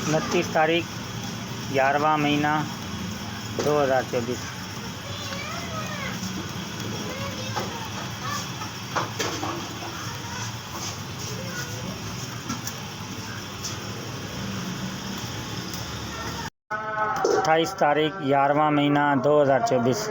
29 तारीख 11वां महीना 2024। अट्ठाईस तारीख 11वां महीना 2024।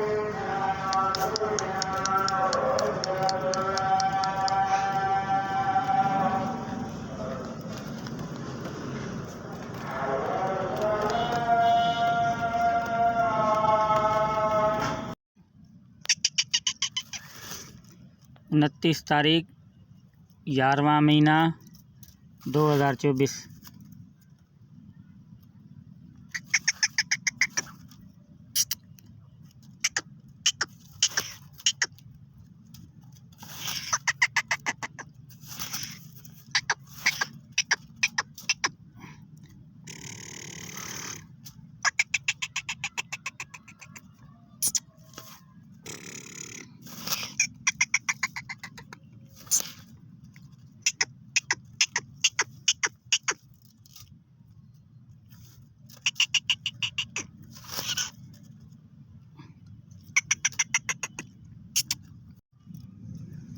29 तारीख 11वां महीना 2024।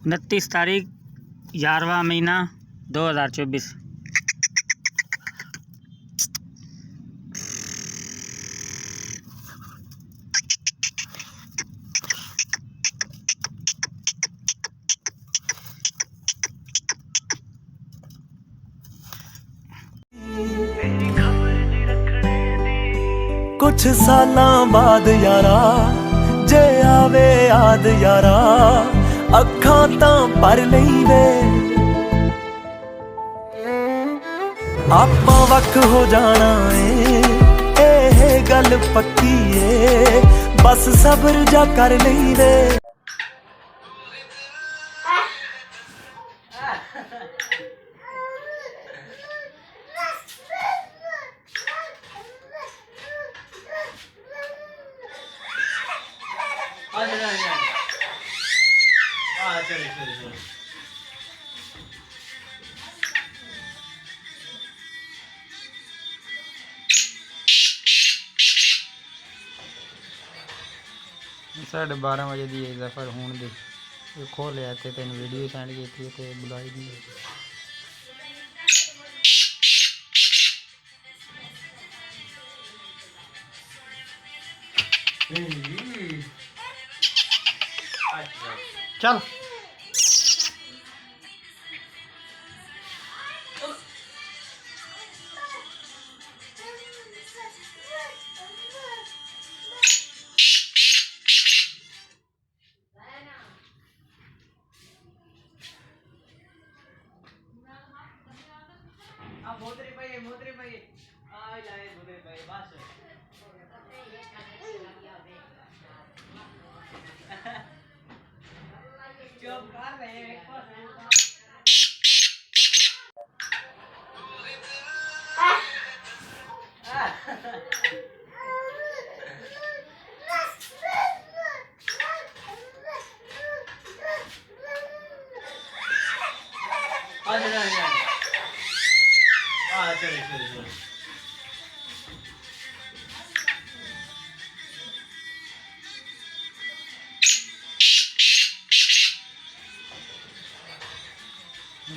उनतीस तारीख 11वां महीना 2024। कुछ सालां बाद यारा जे आवे याद यारा अखां तां भर लई वे आपां वख हो जाना ए गल पक्की ए बस सब्र जा कर लई वे। साढ़े 12 बजे की जफर होने दे खो लिया तो तेन वीडियो सेंड की तो बुलाई नहीं। चल मोदरे भाई आ लाए मोदरे भाई बस चुप कर रहे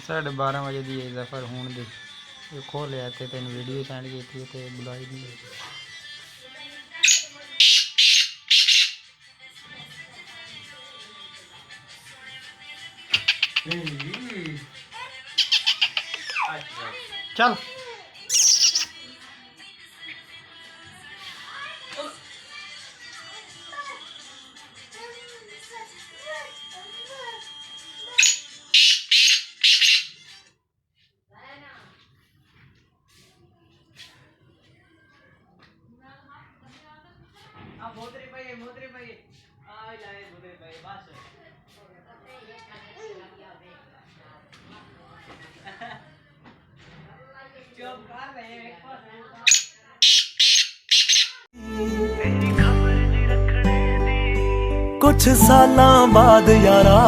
साढ़े 12 बजे की जफर होने दे खो लिया तो तेन वीडियो सेंड की तो बुलाई नहीं। चल मोदरे भाई आ लाए मोदरे भाई बस चुप कर रहे कुछ सालां बाद यारा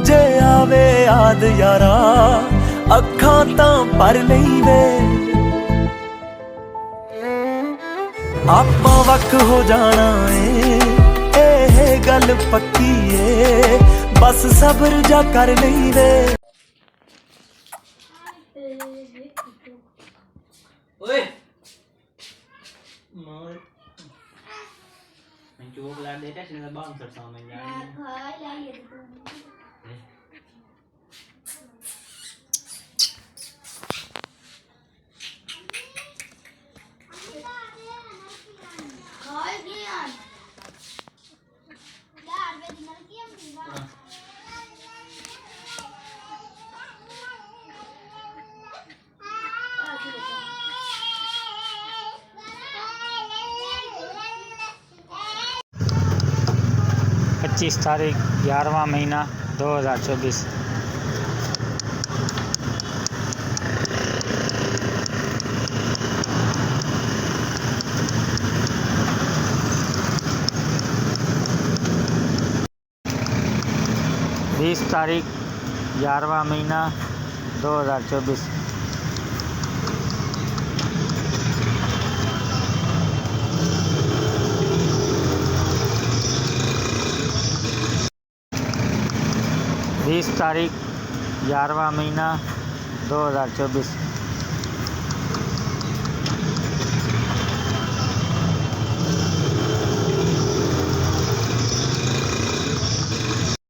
जे आवे याद यारा अखां तां भर लई वे ਆਪਾਂ ਵੱਖ ਹੋ ਜਾਣਾ ਏ, ਇਹ ਗੱਲ ਪੱਕੀ ਏ, ਬਸ ਸਬਰ ਜਾ ਕਰ ਲਈ ਵੇ। ओए मोर मैं चोक ला देता है ना बांध सकता हूं मैं यार खा ला ये तू खा गया यार वे दिमाग की हम दीवार 25 तारीख 11वां महीना 2024। तारीख 11वां महीना 2024। तारीख 11वां महीना 2024।